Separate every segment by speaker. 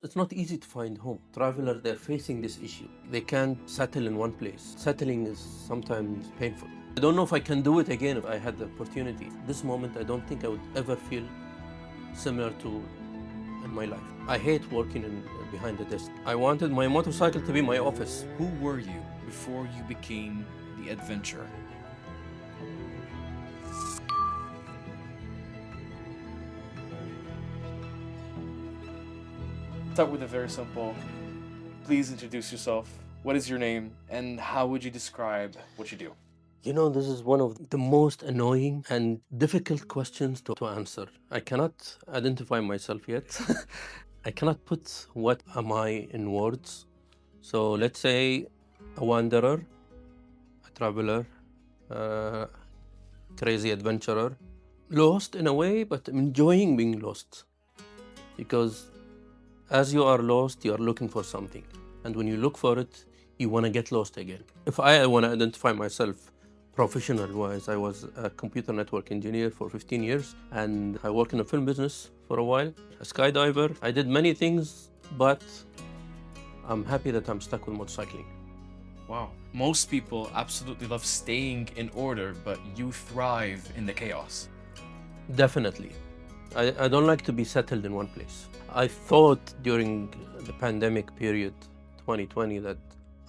Speaker 1: It's not easy to find home. Travelers, they're facing this issue. They can't settle in one place. Settling is sometimes painful. I don't know if I can do it again if I had the opportunity. This moment, I don't think I would ever feel similar to in my life. I hate working behind the desk. I wanted my motorcycle to be my office.
Speaker 2: Who were you before you became the adventurer? Start with a very simple. Please introduce yourself. What is your name, and how would you describe what you do?
Speaker 1: You know, this is one of the most annoying and difficult questions to answer. I cannot identify myself yet. I cannot put what am I in words. So let's say a wanderer, a traveler, uh, crazy adventurer, lost in a way, but enjoying being lost. Because as you are lost, you are looking for something. And when you look for it, you want to get lost again. If I want to identify myself professional wise, I was a computer network engineer for 15 years and I worked in the film business for a while, a skydiver. I did many things, but I'm happy that I'm stuck with motorcycling.
Speaker 2: Wow. Most people absolutely love staying in order, but you thrive in the chaos.
Speaker 1: Definitely. I don't like to be settled in one place. I thought during the pandemic period, 2020, that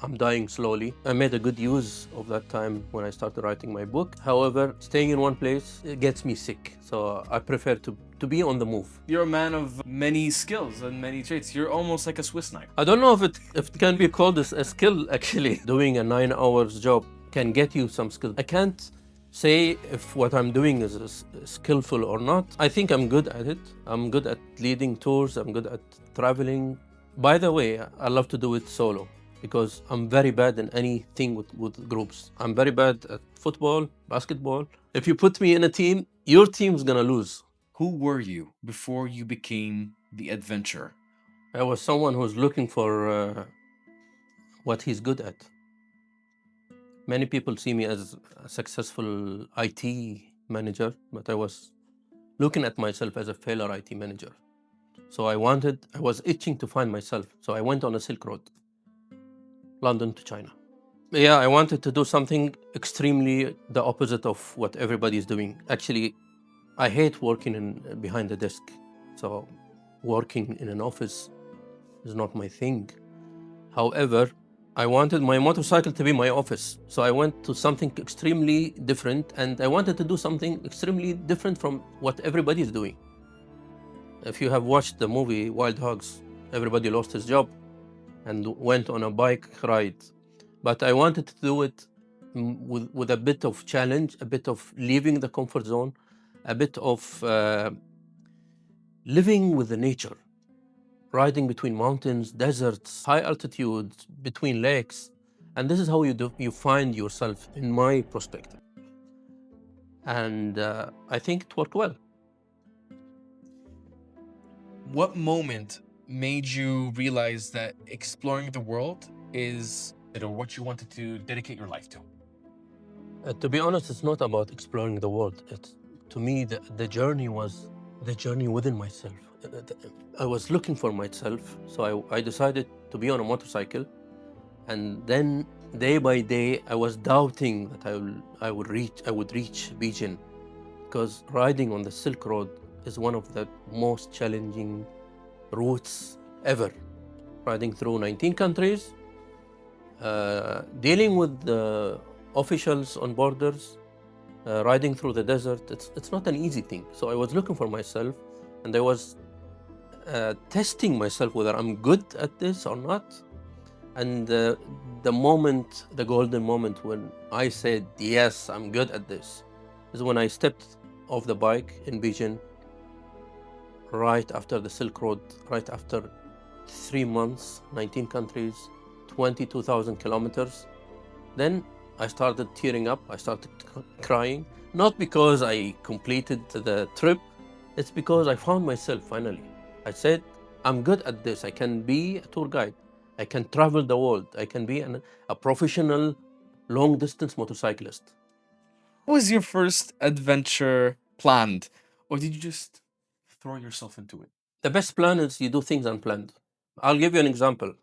Speaker 1: I'm dying slowly. I made a good use of that time when I started writing my book. However, staying in one place, it gets me sick. So I prefer to be on the move.
Speaker 2: You're a man of many skills and many traits. You're almost like a Swiss knife.
Speaker 1: I don't know if it can be called a skill, actually. Doing a 9 hours job can get you some skill. I can't say if what I'm doing is skillful or not. I think I'm good at it. I'm good at leading tours. I'm good at traveling. By the way, I love to do it solo because I'm very bad in anything with groups. I'm very bad at football, basketball. If you put me in a team, your team's gonna lose.
Speaker 2: Who were you before you became the adventurer?
Speaker 1: I was someone who's looking for what he's good at. Many people see me as a successful IT manager, but I was looking at myself as a failure IT manager. So I was itching to find myself. So I went on a Silk Road, London to China. Yeah, I wanted to do something extremely the opposite of what everybody is doing. Actually, I hate working behind the desk. So working in an office is not my thing. However, I wanted my motorcycle to be my office. So I went to something extremely different and I wanted to do something extremely different from what everybody is doing. If you have watched the movie Wild Hogs, everybody lost his job and went on a bike ride. But I wanted to do it with a bit of challenge, a bit of leaving the comfort zone, a bit of living with the nature, riding between mountains, deserts, high altitudes, between lakes. And this is how you find yourself, in my perspective. And I think it worked well.
Speaker 2: What moment made you realize that exploring the world is or what you wanted to dedicate your life to?
Speaker 1: To be honest, it's not about exploring the world. To me, the journey was the journey within myself. I was looking for myself, so I decided to be on a motorcycle. And then, day by day, I was doubting that I would reach Beijing, because riding on the Silk Road is one of the most challenging routes ever. Riding through 19 countries, dealing with the officials on borders, riding through the desert, it's not an easy thing. So I was looking for myself, and I was testing myself whether I'm good at this or not. And the golden moment when I said, yes, I'm good at this, is when I stepped off the bike in Beijing, right after the Silk Road, right after 3 months, 19 countries, 22,000 kilometers. Then I started tearing up, I started crying, not because I completed the trip, it's because I found myself finally. I said, I'm good at this, I can be a tour guide, I can travel the world, I can be a professional long distance motorcyclist.
Speaker 2: Was your first adventure planned, or did you just throw yourself into it?
Speaker 1: The best plan is you do things unplanned. I'll give you an example.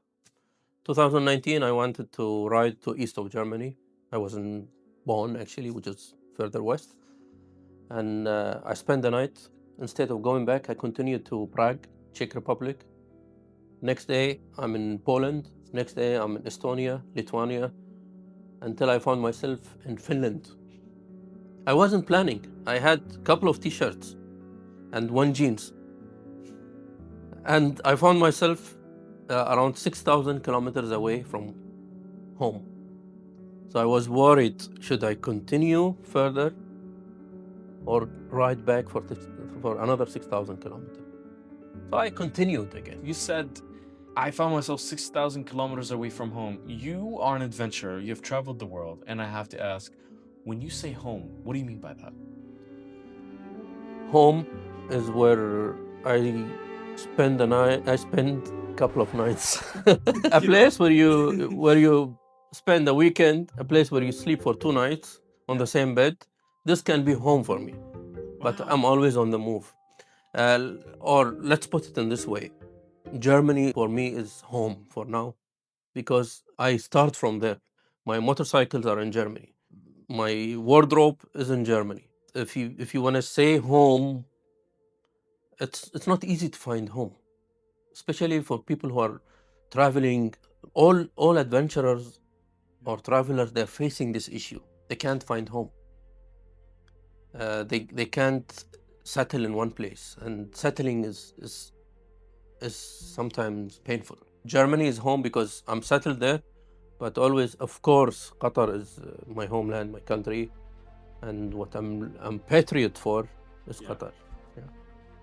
Speaker 1: 2019, I wanted to ride to east of Germany. I was in Bonn, actually, which is further west. And I spent the night. Instead of going back, I continued to Prague, Czech Republic. Next day, I'm in Poland. Next day, I'm in Estonia, Lithuania, until I found myself in Finland. I wasn't planning. I had a couple of t-shirts and one jeans. And I found myself around 6,000 kilometers away from home. So I was worried, should I continue further or ride back for another 6,000 kilometers? So I continued again.
Speaker 2: You said, I found myself 6,000 kilometers away from home. You are an adventurer. You've traveled the world. And I have to ask, when you say home, what do you mean by that?
Speaker 1: Home is where I spend the night. I spend a couple of nights. A place where you spend a weekend, a place where you sleep for 2 nights on the same bed. This can be home for me, but I'm always on the move. Or let's put it in this way. Germany for me is home for now because I start from there. My motorcycles are in Germany. My wardrobe is in Germany. If you want to say home, it's not easy to find home, especially for people who are traveling. All adventurers or travelers, they're facing this issue. They can't find home. They can't settle in one place, and settling is sometimes painful. Germany is home because I'm settled there, but always, of course, Qatar is my homeland, my country, and what I'm patriot for is Qatar.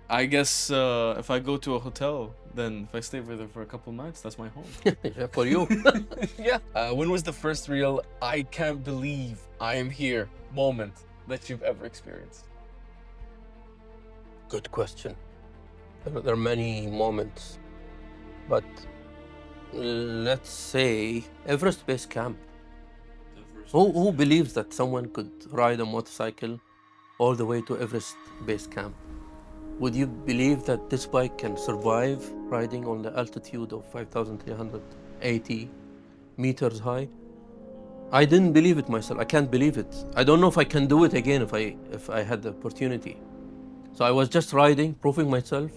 Speaker 2: I guess if I go to a hotel, then if I stay there for a couple nights, that's my home.
Speaker 1: Yeah, for you.
Speaker 2: Yeah. When was the first real I can't believe I am here moment that you've ever experienced?
Speaker 1: Good question. There are many moments, but let's say Everest Base Camp. Who believes that someone could ride a motorcycle all the way to Everest Base Camp? Would you believe that this bike can survive riding on the altitude of 5,380 meters high? I didn't believe it myself. I can't believe it. I don't know if I can do it again if I had the opportunity. So I was just riding, proving myself,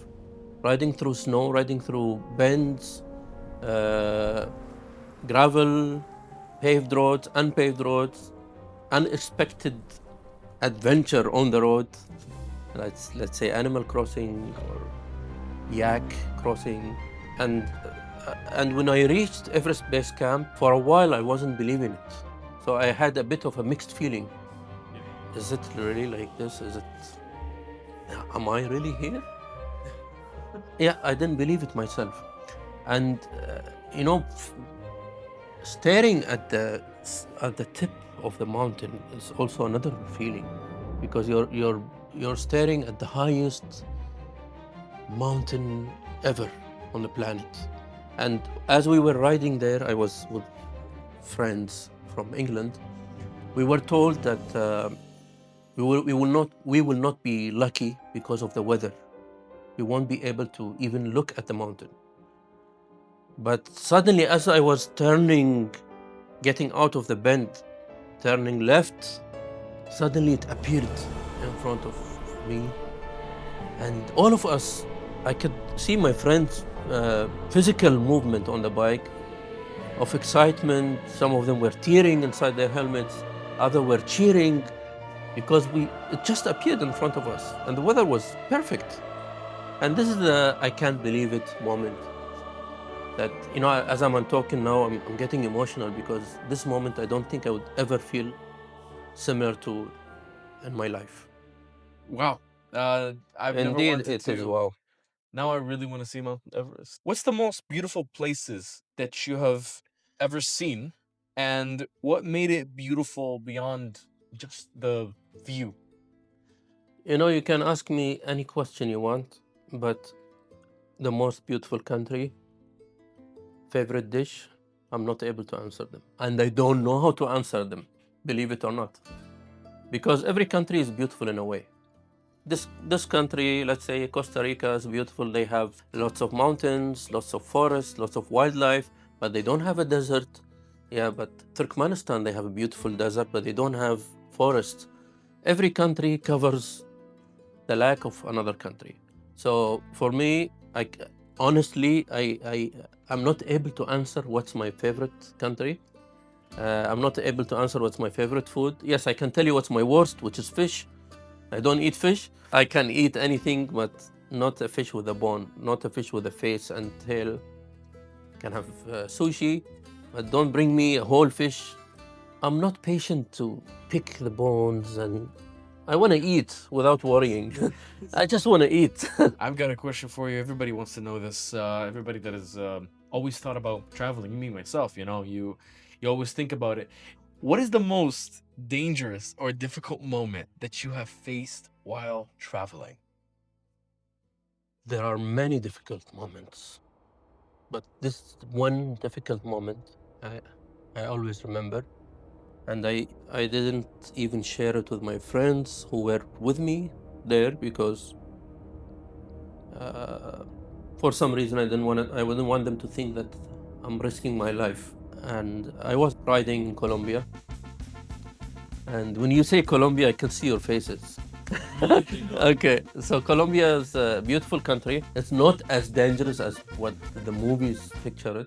Speaker 1: riding through snow, riding through bends, gravel, paved roads, unpaved roads, unexpected adventure on the road. Let's say Animal Crossing or Yak Crossing. And when I reached Everest Base Camp, for a while I wasn't believing it. So I had a bit of a mixed feeling. Is it really like this? Am I really here? Yeah, I didn't believe it myself. And staring at the tip of the mountain is also another feeling, because you're staring at the highest mountain ever on the planet. And as we were riding there, I was with friends from England. We were told that we will not be lucky because of the weather. We won't be able to even look at the mountain. But suddenly, as I was getting out of the bend, turning left, suddenly it appeared in front of me. And all of us, I could see my friends' physical movement on the bike of excitement. Some of them were tearing inside their helmets. Others were cheering because it just appeared in front of us. And the weather was perfect. And this is the I can't believe it moment. That, as I'm talking now, I'm getting emotional, because this moment I don't think I would ever feel similar to in my life.
Speaker 2: Wow. I've never
Speaker 1: Indeed,
Speaker 2: wanted
Speaker 1: it is
Speaker 2: to.
Speaker 1: wow.
Speaker 2: Now I really want to see Mount Everest. What's the most beautiful places that you have ever seen, and what made it beautiful beyond just the view?
Speaker 1: You can ask me any question you want, but the most beautiful country, favorite dish, I'm not able to answer them. And I don't know how to answer them, believe it or not. Because every country is beautiful in a way. this country, let's say Costa Rica, is beautiful. They have lots of mountains, lots of forests, lots of wildlife, but they don't have a desert. Yeah, but Turkmenistan, they have a beautiful desert, but they don't have forests. Every country covers the lack of another country. So for me, honestly, I'm not able to answer what's my favorite country. I'm not able to answer what's my favorite food. Yes, I can tell you what's my worst, which is fish. I don't eat fish. I can eat anything, but not a fish with a bone, not a fish with a face and tail. Can have sushi, but don't bring me a whole fish. I'm not patient to pick the bones, and I want to eat without worrying. I just want to eat.
Speaker 2: I've got a question for you. Everybody wants to know this. Everybody that has always thought about traveling, me myself, you always think about it. What is the most dangerous or difficult moment that you have faced while traveling?
Speaker 1: There are many difficult moments, but this one difficult moment I always remember, and I didn't even share it with my friends who were with me there because for some reason I wouldn't want them to think that I'm risking my life. And I was riding in Colombia, and when you say Colombia, I can see your faces. Okay, so Colombia is a beautiful country. It's not as dangerous as what the movies picture it.